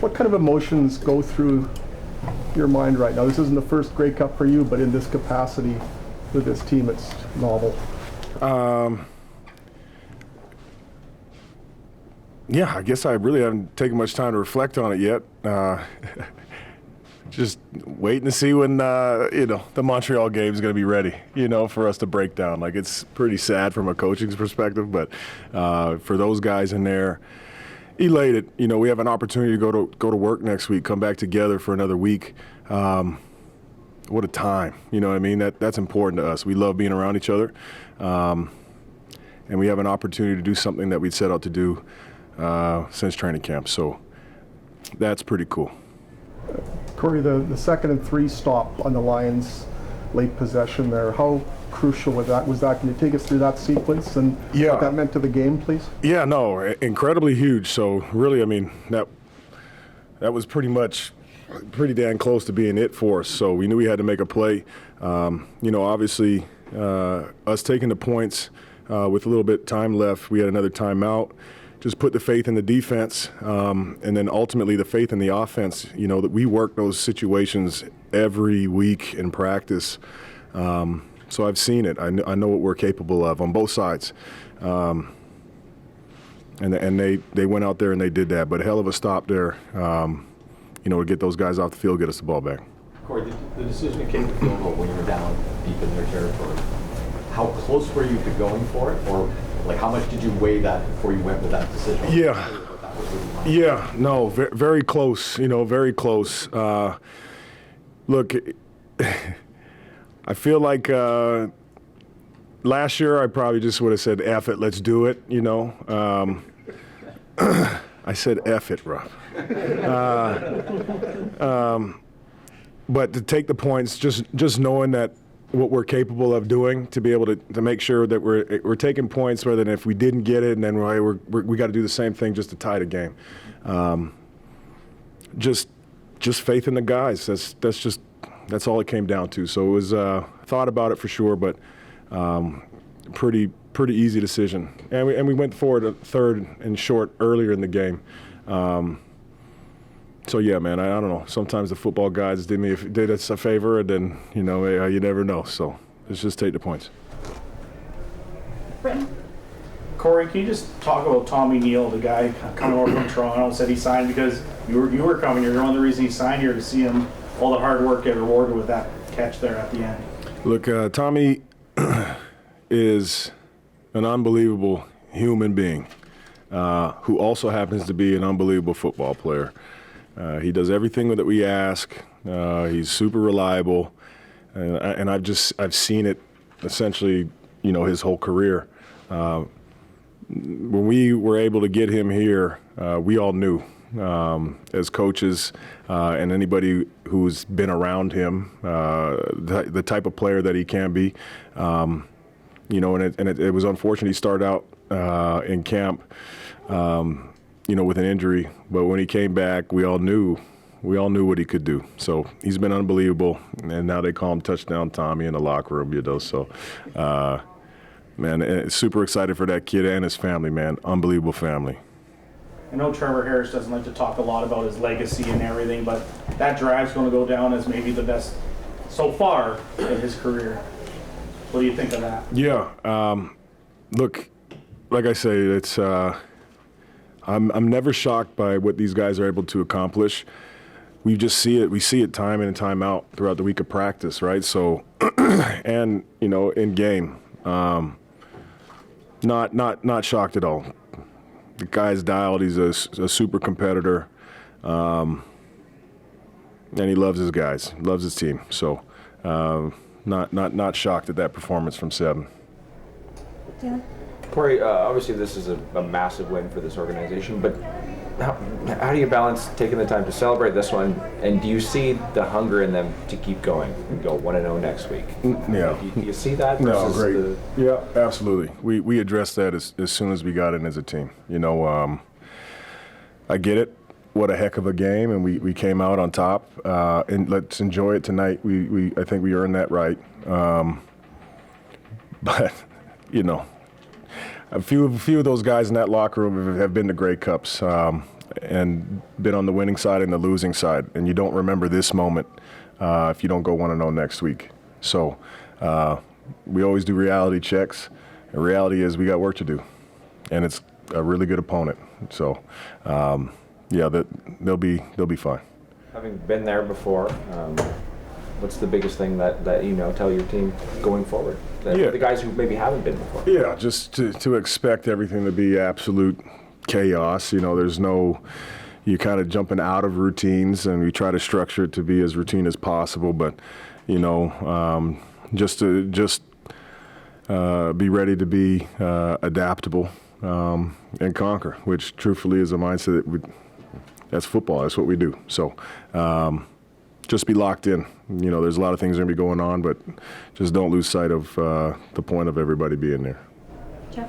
What kind of emotions go through your mind right now? This isn't the first Grey Cup for you, but in this capacity with this team, it's novel. Yeah, I guess I really haven't taken much time to reflect on it yet. Just waiting to see when the Montreal game is going to be ready, for us to break down. Like, it's pretty sad from a coaching perspective, but for those guys in there, elated. We have an opportunity to go to work next week, come back together for another week. What a time, you know what I mean? That's important to us. We love being around each other, and we have an opportunity to do something that we'd set out to do since training camp. So that's pretty cool. Corey, the 2nd and 3 stop on the Lions' late possession there, how crucial was that? Can you take us through that sequence and what that meant to the game, please? Yeah, no, incredibly huge. So really, I mean, that was pretty damn close to being it for us. So we knew we had to make a play. Obviously, us taking the points with a little bit of time left, we had another timeout. Just put the faith in the defense, and then ultimately the faith in the offense. That we work those situations every week in practice. So I've seen it. I know what we're capable of on both sides. And they went out there and they did that. But a hell of a stop there, to get those guys off the field, get us the ball back. Corey, the decision to kick the field goal when you were down deep in their territory, how close were you to going for it? Or how much did you weigh that before you went with that decision? Yeah, no, very close, very close. Look, I feel like last year I probably just would have said, F it, let's do it, I said F it, Rob. But to take the points, just knowing that what we're capable of doing, to be able to make sure that we're taking points rather than if we didn't get it and then we got to do the same thing just to tie the game. Just faith in the guys. That's all it came down to. So it was thought about it for sure, but pretty easy decision. And we went forward a third and short earlier in the game. So yeah, man, I don't know. Sometimes the football guys did us a favor, and then you never know. So let's just take the points. Britton. Corey, can you just talk about Tommy Nield, the guy coming over from Toronto, said he signed because you were coming here. You're one of the reasons he signed here, to see him, all the hard work get rewarded with that catch there at the end. Look, Tommy is an unbelievable human being who also happens to be an unbelievable football player. He does everything that we ask. He's super reliable, and I've seen it essentially, his whole career. When we were able to get him here, we all knew as coaches and anybody who's been around him, the type of player that he can be. And it was unfortunate he started out in camp. With an injury, but when he came back, we all knew what he could do. So he's been unbelievable, and now they call him Touchdown Tommy in the locker room, So, man, super excited for that kid and his family, man. Unbelievable family. I know Trevor Harris doesn't like to talk a lot about his legacy and everything, but that drive's going to go down as maybe the best so far in his career. What do you think of that? Yeah. Look, like I say, it's. I'm never shocked by what these guys are able to accomplish. We just see it. We see it time in and time out throughout the week of practice, right? So, and in game, not shocked at all. The guy's dialed. He's a super competitor, and he loves his guys, loves his team. So, not shocked at that performance from Seb. Yeah. Corey, obviously this is a massive win for this organization, but how do you balance taking the time to celebrate this one, and do you see the hunger in them to keep going and go 1-0 next week? Yeah. Do you see that? No, great. Yeah, absolutely. We addressed that as soon as we got in as a team. I get it. What a heck of a game, and we came out on top. And let's enjoy it tonight. I think we earned that right. But a few of those guys in that locker room have been to Grey Cups. and been on the winning side and the losing side, and you don't remember this moment if you don't go 1-0 next week. So we always do reality checks. The reality is we got work to do, and it's a really good opponent. So they'll be fine. Having been there before, what's the biggest thing that tell your team going forward? The guys who maybe haven't been before. Yeah, just to expect everything to be absolute chaos. There's no, you're kind of jumping out of routines, and we try to structure it to be as routine as possible. But just be ready to be adaptable and conquer, which truthfully is a mindset that that's football. That's what we do. So just be locked in. There's a lot of things going to be going on, but just don't lose sight of the point of everybody being there. Jeff?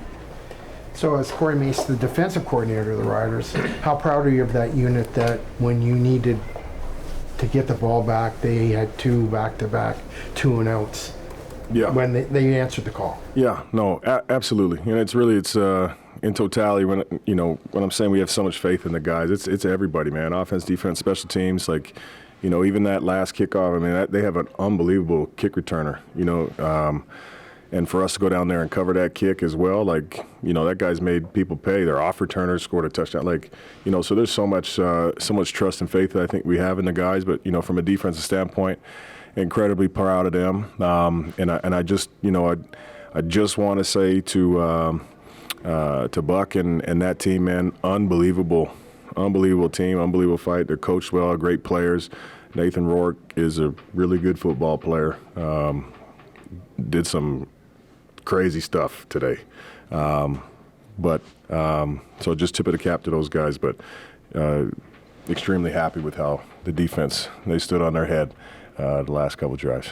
So as Corey Mace, the defensive coordinator of the Riders, how proud are you of that unit that when you needed to get the ball back, they had 2 back-to-back 2-and-outs? Yeah. When they answered the call. Yeah, no, absolutely. And it's in totality when I'm saying we have so much faith in the guys, it's everybody, man. Offense, defense, special teams, even that last kickoff, I mean, they have an unbelievable kick returner, and for us to go down there and cover that kick as well, that guy's made people pay. Their off returner scored a touchdown, so there's so much trust and faith that I think we have in the guys. But from a defensive standpoint, incredibly proud of them. And I just I just want to say to Buck and that team, man, unbelievable team, unbelievable fight. They're coached well, great players. Nathan Rourke is a really good football player. Did some crazy stuff today. So just tip of the cap to those guys, but extremely happy with how the defense, they stood on their head the last couple drives.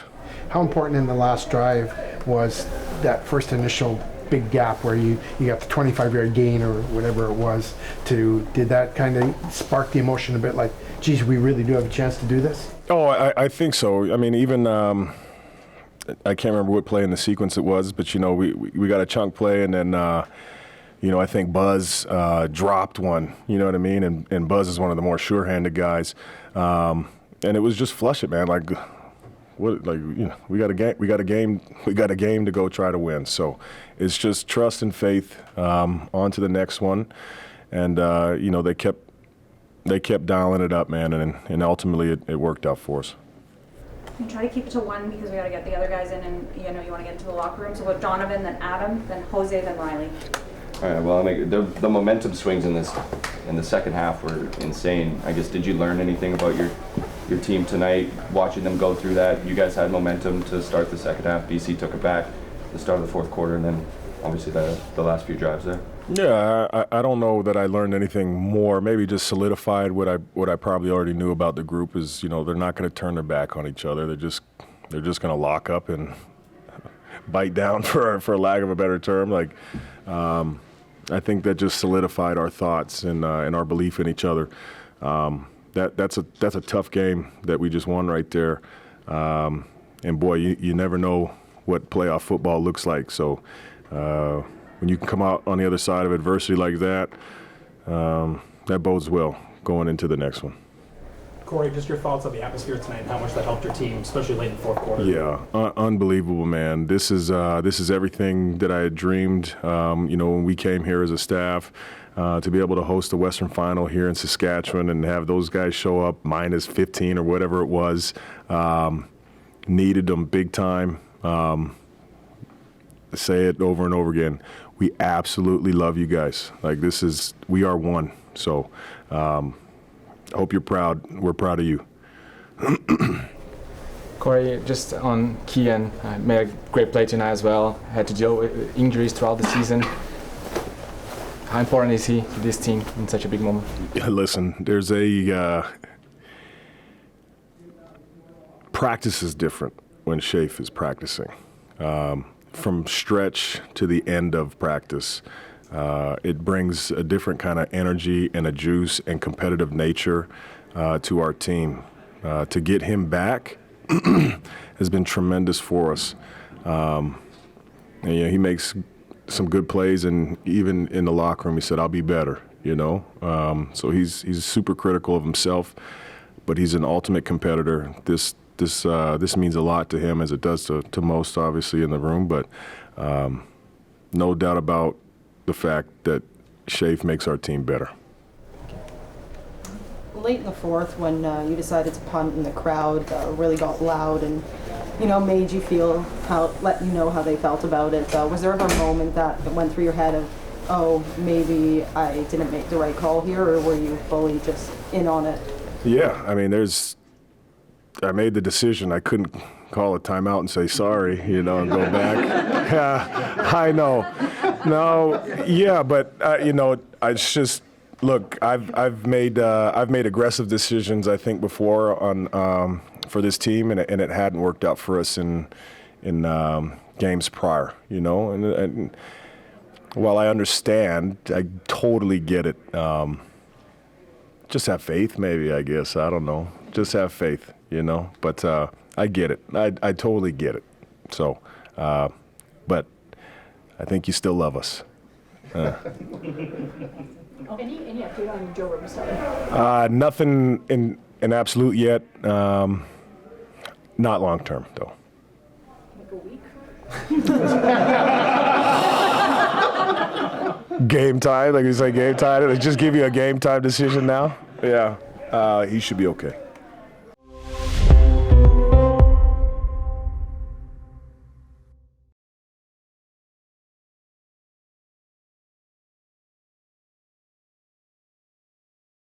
How important in the last drive was that first initial big gap where you got the 25-yard gain or whatever it was? Did that kind of spark the emotion a bit, like, geez, we really do have a chance to do this? Oh, I think so. I mean, even I can't remember what play in the sequence it was, but we got a chunk play, and then I think Buzz dropped one. You know what I mean? And Buzz is one of the more sure-handed guys, and it was just flush it, man. We got a game to go try to win. So it's just trust and faith on to the next one, and they kept dialing it up, man, and ultimately it worked out for us. And try to keep it to 1 because we got to get the other guys in, and you want to get into the locker room. So with Donovan, then Adam, then Jose, then Riley. All right. Well, the momentum swings in the second half were insane. I guess, did you learn anything about your team tonight, watching them go through that? You guys had momentum to start the second half. BC took it back at the start of the fourth quarter, and then obviously the last few drives there. Yeah, I don't know that I learned anything more. Maybe just solidified what I probably already knew about the group is, they're not going to turn their back on each other. They're just going to lock up and bite down for lack of a better term. I think that just solidified our thoughts and our belief in each other. That's a tough game that we just won right there. And boy, you never know what playoff football looks like. So when you can come out on the other side of adversity like that, that bodes well going into the next one. Corey, just your thoughts on the atmosphere tonight and how much that helped your team, especially late in the fourth quarter. Yeah, unbelievable, man. This is everything that I had dreamed. When we came here as a staff, to be able to host the Western Final here in Saskatchewan and have those guys show up minus 15 or whatever it was, needed them big time. Say it over and over again. We absolutely love you guys. We are one. So. Hope you're proud. We're proud of you. Corey, just on Kian, made a great play tonight as well. Had to deal with injuries throughout the season. How important is he to this team in such a big moment? Yeah, listen, there's practice is different when Shafe is practicing. From stretch to the end of practice, it brings a different kind of energy and a juice and competitive nature to our team. To get him back has been tremendous for us. He makes some good plays, and even in the locker room, he said, "I'll be better." So he's super critical of himself, but he's an ultimate competitor. This means a lot to him, as it does to most, obviously, in the room. But no doubt about the fact that Shafe makes our team better. Late in the fourth, when you decided to punt and the crowd really got loud and made you feel let you know how they felt about it, was there ever a moment that went through your head of, oh, maybe I didn't make the right call here, or were you fully just in on it? Yeah, I mean, I made the decision. I couldn't call a timeout and say sorry, and go back. Yeah, I know. No, yeah, but I just look. I've made aggressive decisions, I think, before on for this team, and it hadn't worked out for us in games prior, and while I understand, I totally get it. Just have faith, maybe, I guess. I don't know. Just have faith, But I get it. I totally get it. So, but I think you still love us. Any update on Joe Robitaille? Nothing in absolute yet. Not long term, though. Like a week? Game time, like you say, game time. Just give you a game time decision now. Yeah, he should be okay.